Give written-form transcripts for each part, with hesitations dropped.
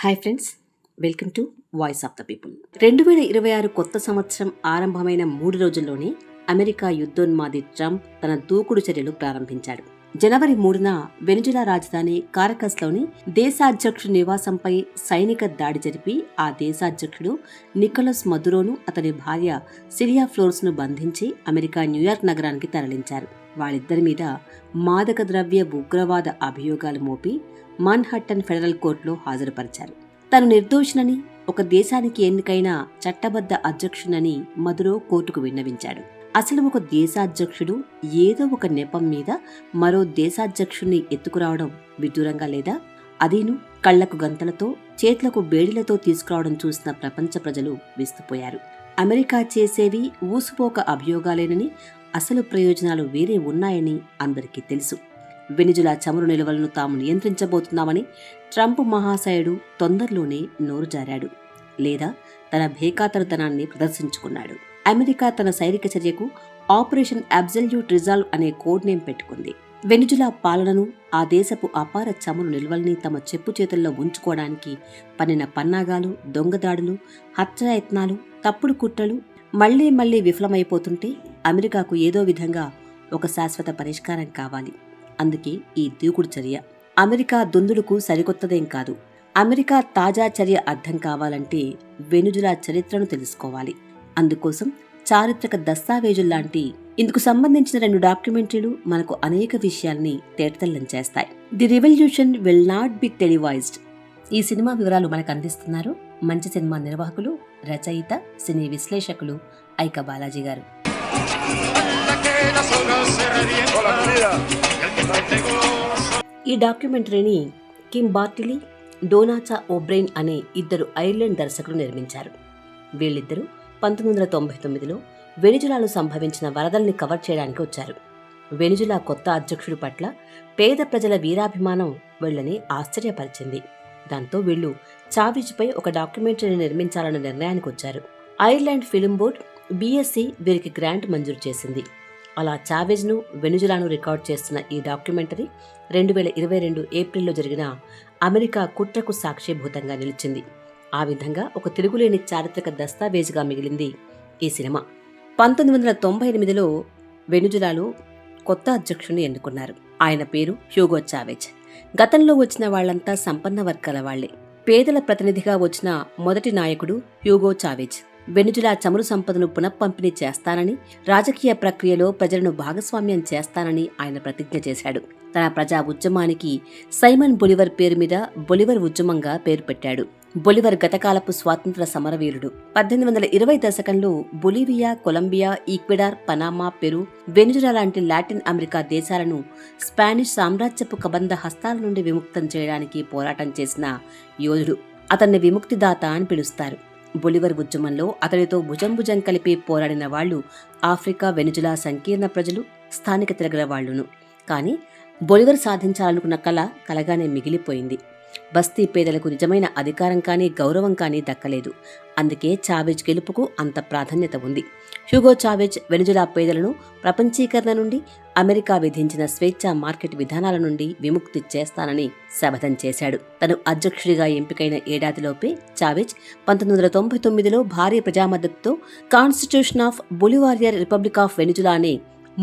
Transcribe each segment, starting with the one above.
Hi friends, welcome to voice of the people. 2026 కొత్త సంవత్సరం ఆరంభమైన 3 రోజుల్లోనే అమెరికా యుద్ధోన్మాది ట్రంప్ తన దూకుడు చర్యలు ప్రారంభించాడు. జనవరి 3న వెనిజులా రాజధాని కారకస్లోని దేశాధ్యక్షుడి నివాసంపై సైనిక దాడి జరిపి ఆ దేశాధ్యక్షుడు నికోలస్ మదురోను అతని భార్య సిలియా ఫ్లోర్స్ను బంధించి అమెరికా న్యూయార్క్ నగరానికి తరలించారు. వాళ్ళిద్దరి మీద మాదక ద్రవ్య ఉగ్రవాద అభియోగాలు మోపి మాన్హట్టన్ ఫెడరల్ కోర్టులో హాజరుపరిచారు. తను నిర్దోషినని, ఒక దేశానికి ఎన్నికైన చట్టబద్ధ అధ్యక్షునని మదురో కోర్టుకు విన్నవించాడు. అసలు ఒక దేశాధ్యక్షుడు ఏదో ఒక నెపం మీద మరో దేశాధ్యక్షుణ్ణి ఎత్తుకురావడం విడ్డూరంగా లేదా? అదీను కళ్లకు గంతలతో, చేతులకు బేడిలతో తీసుకురావడం చూసిన ప్రపంచ ప్రజలు విస్తుపోయారు. అమెరికా చేసేవి ఊసుపోక అభియోగాలేనని, అసలు ప్రయోజనాలు వేరే ఉన్నాయని అందరికీ తెలుసు. వెనిజులా చమురు నిల్వలను తాము నియంత్రించబోతున్నామని ట్రంప్ మహాశయుడు తొందరలోనే నోరు జారాడు, లేదా తన భేకాతరతనాన్ని ప్రదర్శించుకున్నాడు. అమెరికా తన సైనిక చర్యకు ఆపరేషన్ అబ్సల్యూట్ రిజాల్వ్ అనే కోడ్ నేమ్ పెట్టుకుంది. వెనిజులా పాలనను, ఆ దేశపు అపార చమురు నిల్వల్ని తమ చెప్పు చేతుల్లో ఉంచుకోవడానికి పన్నిన పన్నాగాలు, దొంగదాడులు, హత్యాయత్నాలు, తప్పుడు కుట్రలు మళ్లీ విఫలమైపోతుంటే అమెరికాకు ఏదో విధంగా ఒక శాశ్వత పరిష్కారం కావాలి. అందుకే ఈ దూకుడు చర్య. అమెరికా దుందుడుకు సరికొత్తదేం కాదు. అమెరికా తాజా చర్య అర్థం కావాలంటే వెనిజులా చరిత్రను తెలుసుకోవాలి. అందుకోసం చారిత్రక దస్తావేజుల్లాంటి ఇందుకు సంబంధించిన 2 డాక్యుమెంటరీలు మనకు అనేక విషయాల్ని తేటతెల్లం చేస్తాయి. The revolution will not be టెలివైజ్డ్. ఈ సినిమా వివరాలు మనకు అందిస్తున్నారు మంచి సినిమా నిర్వాహకులు, రచయిత, సినీ విశ్లేషకులు ఐక బాలాజీ గారు. ఈ డాక్యుమెంటరీని కిమ్ బార్టిలీ, డోనాచా ఓబ్రెయిన్ అనే 2 ఐర్లాండ్ దర్శకులు నిర్మించారు. వీళ్ళిద్దరూ 1999లో వెనిజులాలో సంభవించిన వరదల్ని కవర్ చేయడానికి వచ్చారు. వెనిజులా కొత్త అధ్యక్షుడి పట్ల పేద ప్రజల వీరాభిమానం వీళ్ళని ఆశ్చర్యపరిచింది. దాంతో వీళ్ళు చావేజ్పై ఒక డాక్యుమెంటరీని నిర్మించాలన్న నిర్ణయానికి వచ్చారు. ఐర్లాండ్ ఫిల్మ్ బోర్డ్ BSc వీరికి గ్రాంట్ మంజూరు చేసింది. అలా చావేజ్ను, వెనిజులాను రికార్డ్ చేస్తున్న ఈ డాక్యుమెంటరీ 2022 ఏప్రిల్లో జరిగిన అమెరికా కుట్రకు సాక్షిభూతంగా నిలిచింది. ఆ విధంగా ఒక తిరుగులేని చారిత్రక దస్తావేజుగా మిగిలింది ఈ సినిమా. 1998లో వెనిజులాలో కొత్త అధ్యక్షుడిని ఎన్నుకున్నారు. ఆయన పేరు హ్యూగో చావేజ్. గతంలో వచ్చిన వాళ్లంతా సంపన్న వర్గాల వాళ్లే. పేదల ప్రతినిధిగా వచ్చిన మొదటి నాయకుడు హ్యూగో చావేజ్. వెనిజులా చమురు సంపదను పునఃపంపిణీ చేస్తానని, రాజకీయ ప్రక్రియలో ప్రజలను భాగస్వామ్యం చేస్తానని ఆయన ప్రతిజ్ఞ చేశాడు. తన ప్రజా ఉద్యమానికి సైమన్ బొలివర్ పేరు మీద బొలివర్ ఉద్యమంగా పేరు పెట్టాడు. బొలివర్ గతకాలపు స్వాతంత్ర సమరవీరుడు. 1820 దశకంలో Bolivia, Colombia, Ecuador, Panama, Peru, Venezuela లాంటి లాటిన్ అమెరికా దేశాలను స్పానిష్ సామ్రాజ్యపు కబంధ హస్తాల నుండి విముక్తం చేయడానికి పోరాటం చేసిన యోధుడు. అతన్ని విముక్తిదాత అని పిలుస్తారు. బొలివర్ ఉద్యమంలో అతడితో భుజం కలిపి పోరాడిన వాళ్లు ఆఫ్రికా, వెనిజులా సంకీర్ణ ప్రజలు, స్థానిక తిరగల వాళ్లును. కానీ బొలివర్ సాధించాలనుకున్న కల కలగానే మిగిలిపోయింది. బస్తీ పేదలకు నిజమైన అధికారం కానీ, గౌరవం కానీ దక్కలేదు. అందుకే చావేజ్ గెలుపుకు అంత ప్రాధాన్యత ఉంది. హ్యూగో చావేజ్ వెనిజులా పేదలను ప్రపంచీకరణ నుండి, అమెరికా విధించిన స్వేచ్ఛా మార్కెట్ విధానాల నుండి విముక్తి చేస్తానని శపథం చేశాడు. తను అధ్యక్షుడిగా ఎంపికైన ఏడాదిలోపే చావేజ్ 1999లో భారీ ప్రజామద్దతుతో constitution of Bolivarian republic of Venezuela అనే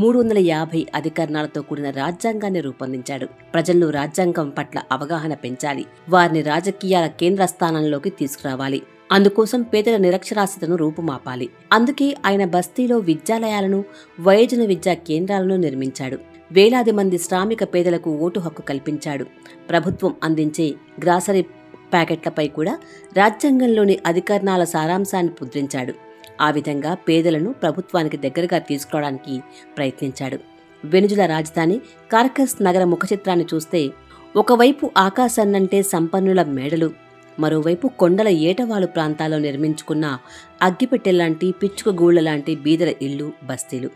350 అధికరణాలతో కూడిన రాజ్యాంగాన్ని రూపొందించాడు. ప్రజల్లో రాజ్యాంగం పట్ల అవగాహన పెంచాలి, వారిని రాజకీయాల కేంద్ర స్థానంలోకి తీసుకురావాలి. అందుకోసం పేదల నిరక్షరాస్యతను రూపుమాపాలి. అందుకే ఆయన బస్తీలో విద్యాలయాలను, వయోజన విద్యా కేంద్రాలను నిర్మించాడు. వేలాది మంది శ్రామిక పేదలకు ఓటు హక్కు కల్పించాడు. ప్రభుత్వం అందించే గ్రాసరీ ప్యాకెట్లపై కూడా రాజ్యాంగంలోని అధికరణాల సారాంశాన్ని ముద్రించాడు. ఆ విధంగా పేదలను ప్రభుత్వానికి దగ్గరగా తీసుకురావడానికి ప్రయత్నించాడు. వెనిజులా రాజధాని కారకస్ నగర ముఖచిత్రాన్ని చూస్తే ఒకవైపు ఆకాశాన్నంటే సంపన్నుల మేడలు, మరోవైపు కొండల ఏటవాలు ప్రాంతాల్లో నిర్మించుకున్న అగ్గిపెట్టెల్లాంటి, పిచ్చుక గూళ్లలాంటి బీదల ఇళ్లు, బస్తీలు.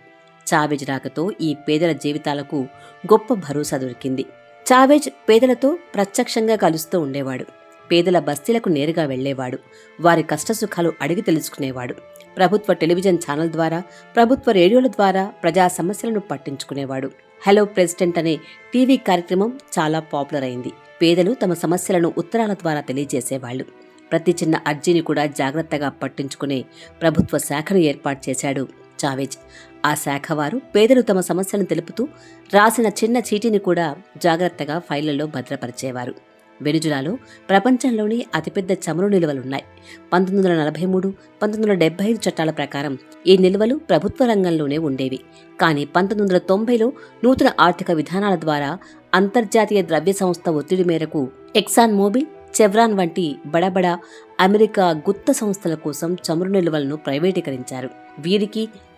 చావేజ్ రాకతో ఈ పేదల జీవితాలకు గొప్ప భరోసా దొరికింది. చావేజ్ పేదలతో ప్రత్యక్షంగా కలుస్తూ ఉండేవాడు. పేదల బస్తీలకు నేరుగా వెళ్లేవాడు. వారి కష్టసుఖాలు అడిగి తెలుసుకునేవాడు. ప్రభుత్వ టెలివిజన్ ఛానల్ ద్వారా, ప్రభుత్వ రేడియోల ద్వారా ప్రజా సమస్యలను పట్టించుకునేవాడు. హలో ప్రెసిడెంట్ అనే టీవీ కార్యక్రమం చాలా పాపులర్ అయింది. పేదలు తమ సమస్యలను ఉత్తరాల ద్వారా తెలియజేసేవాళ్లు. ప్రతి చిన్న అర్జీని కూడా జాగ్రత్తగా పట్టించుకునే ప్రభుత్వ శాఖను ఏర్పాటు చేశాడు చావేజ్. ఆ శాఖ వారు పేదలు తమ సమస్యలను తెలుపుతూ రాసిన చిన్న చీటీని కూడా జాగ్రత్తగా ఫైళ్లలో భద్రపరిచేవారు. వెనిజులాలో ప్రపంచంలోని అతిపెద్ద చమురు నిల్వలున్నాయి. 1943, 1975 చట్టాల ప్రకారం ఈ నిల్వలు ప్రభుత్వ రంగంలోనే ఉండేవి. కానీ 1990లో నూతన ఆర్థిక విధానాల ద్వారా అంతర్జాతీయ ద్రవ్య సంస్థ ఒత్తిడి మేరకు ఎక్సాన్ మోబిల్, చెవ్రాన్ వంటి బడబడ అమెరికా గుత్త సంస్థల కోసం చమురు నిల్వలను ప్రైవేటీకరించారు.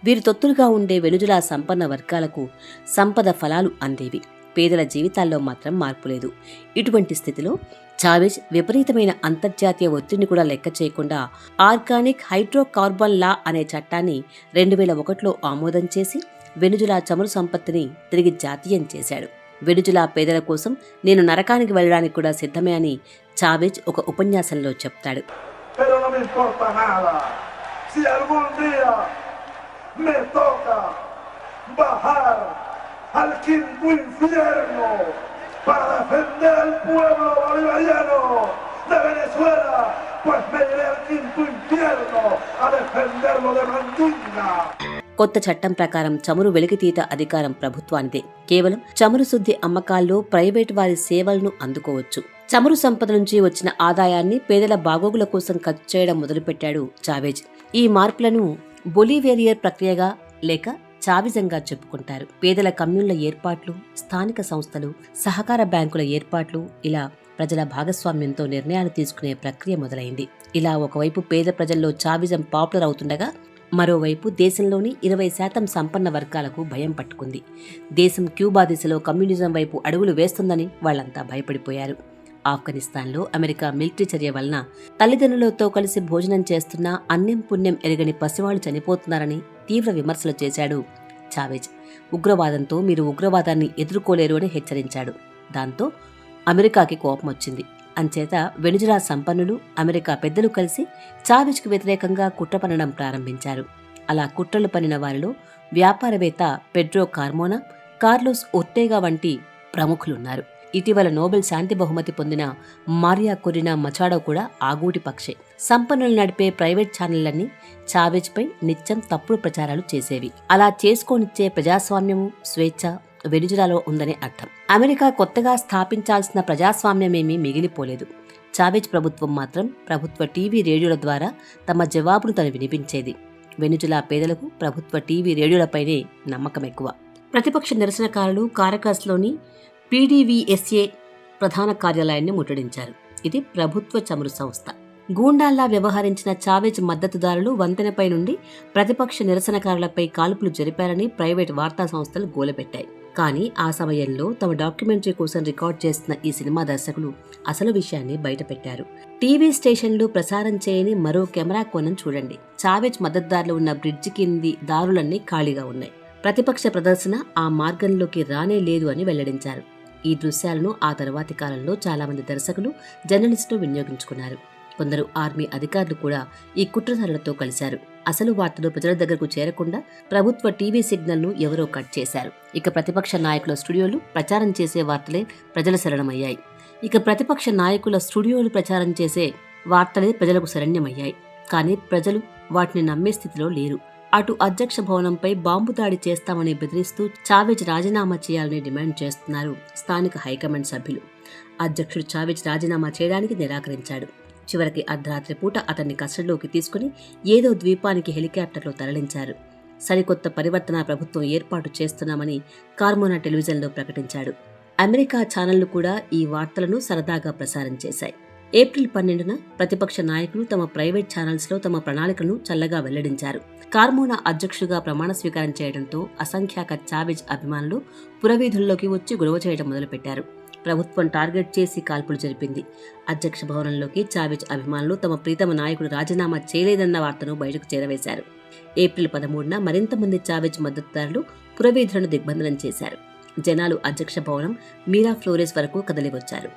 వీరి తొత్తులుగా ఉండే వెనిజులా సంపన్న వర్గాలకు సంపద ఫలాలు అందేవి. పేదల జీవితాల్లో మాత్రం మార్పు లేదు. ఇటువంటి స్థితిలో చావేజ్ విపరీతమైన అంతర్జాతీయ ఒత్తిడిని కూడా లెక్క చేయకుండా ఆర్గానిక్ హైడ్రోకార్బన్ లా అనే చట్టాన్ని 2001లో ఆమోదం చేసి వెనిజులా చమురు సంపత్తిని తిరిగి జాతీయం చేశాడు. వెనిజులా పేదల కోసం నేను నరకానికి వెళ్ళడానికి కూడా సిద్ధమే అని చావేజ్ ఒక ఉపన్యాసంలో చెప్తాడు. al quinto infierno para defender al pueblo bolivariano de Venezuela, pues me iré al quinto infierno a defenderlo de Mandinga. కొత్త చట్టం ప్రకారం చమురు వెలికితీత అధికారం ప్రభుత్వానిదే. కేవలం చమురు శుద్ధి అమ్మకాల్లో ప్రైవేటు వారి సేవలను అందుకోవచ్చు. చమురు సంపద నుంచి వచ్చిన ఆదాయాన్ని పేదల బాగోగుల కోసం ఖర్చు చేయడం మొదలుపెట్టాడు చావేజ్. ఈ మార్పులను బొలివేరియర్ ప్రక్రియగా లేక చావిజంగా చెప్పుకుంటారు. పేదల కమ్యూన్ల ఏర్పాట్లు, స్థానిక సంస్థలు, సహకార బ్యాంకుల ఏర్పాట్లు, ఇలా ప్రజల భాగస్వామ్యంతో నిర్ణయాలు తీసుకునే ప్రక్రియ మొదలైంది. ఇలా ఒకవైపు పేద ప్రజల్లో చావిజం పాపులర్ అవుతుండగా మరోవైపు దేశంలోని 20% సంపన్న వర్గాలకు భయం పట్టుకుంది. దేశం క్యూబా దిశలో కమ్యూనిజం వైపు అడుగులు వేస్తుందని వాళ్లంతా భయపడిపోయారు. ఆఫ్ఘనిస్తాన్లో అమెరికా మిలిటరీ చర్య వలన తల్లిదండ్రులతో కలిసి భోజనం చేస్తున్నా అన్యం పుణ్యం ఎరగని పసివాళ్లు చనిపోతున్నారని తీవ్ర విమర్శలు చేశాడు చావేజ్. ఉగ్రవాదంతో మీరు ఉగ్రవాదాన్ని ఎదుర్కోలేరు అని హెచ్చరించాడు. దాంతో అమెరికాకి కోపం వచ్చింది. అంచేత వెనిజులా సంపన్నులు, అమెరికా పెద్దలు కలిసి చావేజ్కు వ్యతిరేకంగా కుట్ర పన్నడం ప్రారంభించారు. అలా కుట్రలు పన్నిన వారిలో వ్యాపారవేత్త పెడ్రో కార్మోనా, కార్లోస్ ఒర్టేగా వంటి ప్రముఖులున్నారు. ఇటీవల నోబెల్ శాంతి బహుమతి పొందిన మారియా కొరినా మచాడో కూడా ఆగూటి పక్షే. సంపన్నులు నడిపే ప్రైవేట్ ఛానళ్లన్నీ చావేజ్ పై నిత్యం తప్పుడు ప్రచారాలు చేసేవి. అలా చేసుకోనిచ్చే ప్రజాస్వామ్యము, స్వేచ్ఛ వెనిజులాలో ఉందని అర్థం. అమెరికా కొత్తగా స్థాపించాల్సిన ప్రజాస్వామ్యమేమీ మిగిలిపోలేదు. చావేజ్ ప్రభుత్వం మాత్రం ప్రభుత్వ టీవీ రేడియోల ద్వారా తమ జవాబును తను వినిపించేది. వెనిజులా పేదలకు ప్రభుత్వ టీవీ రేడియోలపైనే నమ్మకం ఎక్కువ. ప్రతిపక్ష నిరసనకారులు కారకాస్లోని పీడీవీఎస్ఏ ప్రధాన కార్యాలయాన్ని ముట్టడించారు. ఇది ప్రభుత్వ చమురు సంస్థ. గూండాల్లా వ్యవహరించిన చావేజ్ మద్దతుదారులు వంతెనపై నుండి ప్రతిపక్ష నిరసనకారులపై కాల్పులు జరిపారని ప్రైవేట్ వార్తా సంస్థలు గోలపెట్టాయి. కానీ ఆ సమయంలో తమ డాక్యుమెంటరీ కోసం రికార్డ్ చేస్తున్న ఈ సినిమా దర్శకులు అసలు విషయాన్ని బయటపెట్టారు. టీవీ స్టేషన్లు ప్రసారం చేయని మరో కెమెరా కోణం చూడండి. చావేజ్ మద్దతుదారులు ఉన్న బ్రిడ్జి కింది దారులన్నీ ఖాళీగా ఉన్నాయి. ప్రతిపక్ష ప్రదర్శన ఆ మార్గంలోకి రానే లేదు అని వెల్లడించారు. ఈ దృశ్యాలను ఆ తర్వాతి కాలంలో చాలా మంది దర్శకులు, జర్నలిస్టులు వినియోగించుకున్నారు. కొందరు ఆర్మీ అధికారులు కూడా ఈ కుట్రదారులతో కలిశారు. అసలు వార్తలు ప్రజల దగ్గరకు చేరకుండా ప్రభుత్వ టీవీ సిగ్నల్ను ఎవరో కట్ చేశారు. ఇక ప్రతిపక్ష నాయకుల స్టూడియోలు ప్రచారం చేసే వార్తలే ప్రజల శరణ్యమయ్యాయి. కానీ ప్రజలు వాటిని నమ్మే స్థితిలో లేరు. అటు అధ్యక్ష భవనంపై బాంబు దాడి చేస్తామని బెదిరిస్తూ చావేజ్ రాజీనామా చేయాలని డిమాండ్ చేస్తున్నారు స్థానిక హైకమాండ్ సభ్యులు. అధ్యక్షుడు చావేజ్ రాజీనామా చేయడానికి నిరాకరించాడు. చివరికి అర్ధరాత్రి పూట అతన్ని కస్టడీలోకి తీసుకుని ఏదో ద్వీపానికి హెలికాప్టర్లో తరలించారు. సరికొత్త పరివర్తన ప్రభుత్వం ఏర్పాటు చేస్తున్నామని కార్మోనా టెలివిజన్లో ప్రకటించాడు. అమెరికా ఛానళ్లు కూడా ఈ వార్తలను సరదాగా ప్రసారం చేశాయి. ఏప్రిల్ 12న ప్రతిపక్ష నాయకులు తమ ప్రైవేట్ ఛానల్స్లో తమ ప్రణాళికను చల్లగా వెల్లడించారు. కార్మోనా అధ్యక్షుడిగా ప్రమాణ స్వీకారం చేయడంతో అసంఖ్యాక చావేజ్ అభిమానులు పురవీధుల్లోకి వచ్చి గొడవ చేయడం మొదలుపెట్టారు. ప్రభుత్వం టార్గెట్ చేసి కాల్పులు జరిపింది. అధ్యక్ష భవనంలోకి చావేజ్ అభిమానులు తమ ప్రీతమ నాయకుడు రాజీనామా చేయలేదన్న వార్తను బయటకు చేరవేశారు. ఏప్రిల్ 13న మరింత మంది చావేజ్ మద్దతుదారులు పురవీధులను దిగ్బంధనం చేశారు. జనాలు అధ్యక్ష భవనం మీరా ఫ్లోరెస్ వరకు కదలివచ్చారు.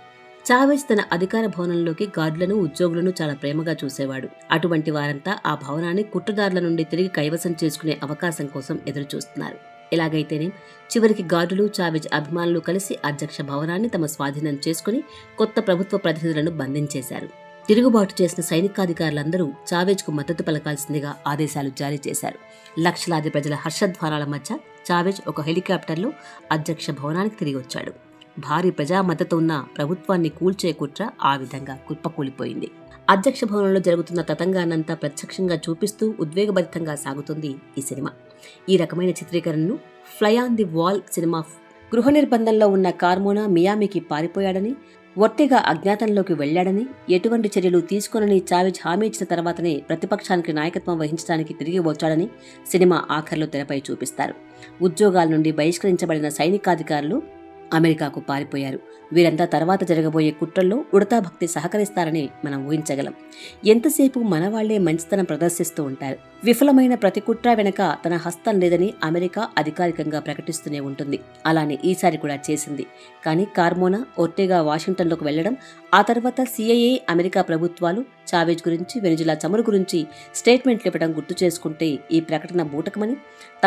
చావేజ్ తన అధికార భవనంలోకి గార్డులను, ఉద్యోగులను చాలా ప్రేమగా చూసేవాడు. అటువంటి వారంతా ఆ భవనాన్ని కుట్రదారుల నుండి తిరిగి కైవసం చేసుకునే అవకాశం కోసం ఎదురుచూస్తున్నారు. ఎలాగైతేనే చివరికి గార్డులు, చావేజ్ అభిమానులు కలిసి అధ్యక్ష భవనాన్ని తమ స్వాధీనం చేసుకుని కొత్త ప్రభుత్వ ప్రతినిధులను బంధించేశారు. తిరుగుబాటు చేసిన సైనికాధికారులందరూ చావేజ్కు మద్దతు పలకాల్సిందిగా ఆదేశాలు జారీ చేశారు. లక్షలాది ప్రజల హర్షధ్వానాల మధ్య చావేజ్ ఒక హెలికాప్టర్లో అధ్యక్ష భవనానికి తిరిగి వచ్చాడు. భారీ ప్రజా మద్దతు ఉన్న ప్రభుత్వాన్ని కూల్చే కుట్ర ఆ విధంగా కుప్పకూలిపోయింది. అధ్యక్ష భవనంలో జరుగుతున్న తతంగానంతా ప్రత్యక్షంగా చూపిస్తూ ఉద్వేగభరితంగా సాగుతుంది ఈ సినిమా. ఈ రకమైన చిత్రీకరణను ఫ్లై ఆన్ ది వాల్ సినిమా. గృహ నిర్బంధంలో ఉన్న కార్మోనా మియామికి పారిపోయాడని, ఒర్టెగా అజ్ఞాతంలోకి వెళ్లాడని, ఎటువంటి చర్యలు తీసుకోనని చావేజ్ హామీ ఇచ్చిన తర్వాతనే ప్రతిపక్షానికి నాయకత్వం వహించడానికి తిరిగి వచ్చాడని సినిమా ఆఖర్లో తెరపై చూపిస్తారు. ఉద్యోగాల నుండి బహిష్కరించబడిన సైనికాధికారులు అమెరికాకు పారిపోయారు. వీరంతా తర్వాత జరగబోయే కుట్రల్లో ఉడతా భక్తి సహకరిస్తారని మనం ఊహించగలం. ఎంతసేపు మనవాళ్లే మంచితనం ప్రదర్శిస్తూ ఉంటారు. విఫలమైన ప్రతి కుట్ర వెనక తన హస్తం లేదని అమెరికా అధికారికంగా ప్రకటిస్తూనే ఉంటుంది. అలానే ఈసారి కూడా చేసింది. కానీ కార్మోనా, ఒర్టెగా వాషింగ్టన్లోకి వెళ్లడం, ఆ తర్వాత CIA, అమెరికా ప్రభుత్వాలు చావేజ్ గురించి, వెనిజులా చమురు గురించి స్టేట్మెంట్లు ఇవ్వడం గుర్తు చేసుకుంటే ఈ ప్రకటన బూటకమని,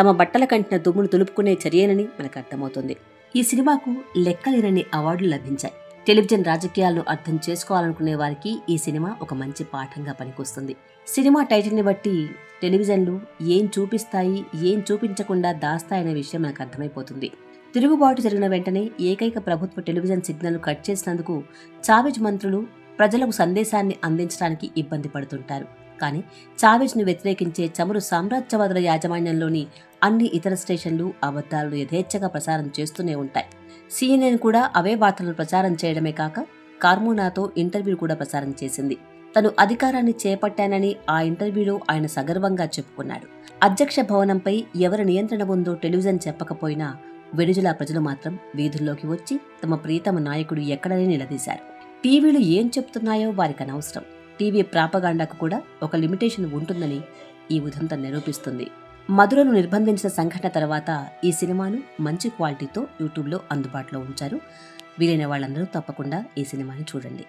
తమ బట్టల కంటిన దుమ్మును దులుపుకునే చర్యేనని మనకు అర్థమవుతుంది. ఈ సినిమాకు లెక్కలేనన్ని అవార్డులు లభించాయి. టెలివిజన్ రాజకీయాలను అర్థం చేసుకోవాలనుకునే వారికి ఈ సినిమా ఒక మంచి పాఠంగా పనికొస్తుంది. సినిమా టైటిల్ని బట్టి టెలివిజన్లు ఏం చూపిస్తాయి, ఏం చూపించకుండా దాస్తాయనే విషయం మనకు అర్థమైపోతుంది. తిరుగుబాటు జరిగిన వెంటనే ఏకైక ప్రభుత్వ టెలివిజన్ సిగ్నల్ కట్ చేసినందుకు చావేజ్ మంత్రులు ప్రజలకు సందేశాన్ని అందించడానికి ఇబ్బంది పడుతుంటారు. కానీ చావేజ్ను వ్యతిరేకించే చమురు సామ్రాజ్యవాదుల యాజమాన్యంలోని అన్ని ఇతర స్టేషన్లు అబద్ధాలను యథేచ్ఛగా ప్రసారం చేస్తూనే ఉంటాయి. CNN కూడా అవే వార్తలను ప్రచారం చేయడమే కాక కార్మోనాతో ఇంటర్వ్యూ కూడా ప్రసారం చేసింది. తను అధికారాన్ని చేపట్టానని ఆ ఇంటర్వ్యూలో ఆయన సగర్వంగా చెప్పుకున్నాడు. అధ్యక్ష భవనంపై ఎవరి నియంత్రణ ఉందో టెలివిజన్ చెప్పకపోయినా వెనిజులా ప్రజలు మాత్రం వీధుల్లోకి వచ్చి తమ ప్రియతమ నాయకుడు ఎక్కడని నిలదీశారు. టీవీలు ఏం చెప్తున్నాయో వారికి అనవసరం. టీవీ ప్రాపగాండాకు కూడా ఒక లిమిటేషన్ ఉంటుందని ఈ ఉదంతం నిరూపిస్తుంది. మధురను నిర్బంధించిన సంఘటన తర్వాత ఈ సినిమాను మంచి క్వాలిటీతో యూట్యూబ్లో అందుబాటులో ఉంచారు. వీలైన వాళ్ళందరూ తప్పకుండా ఈ సినిమాని చూడండి.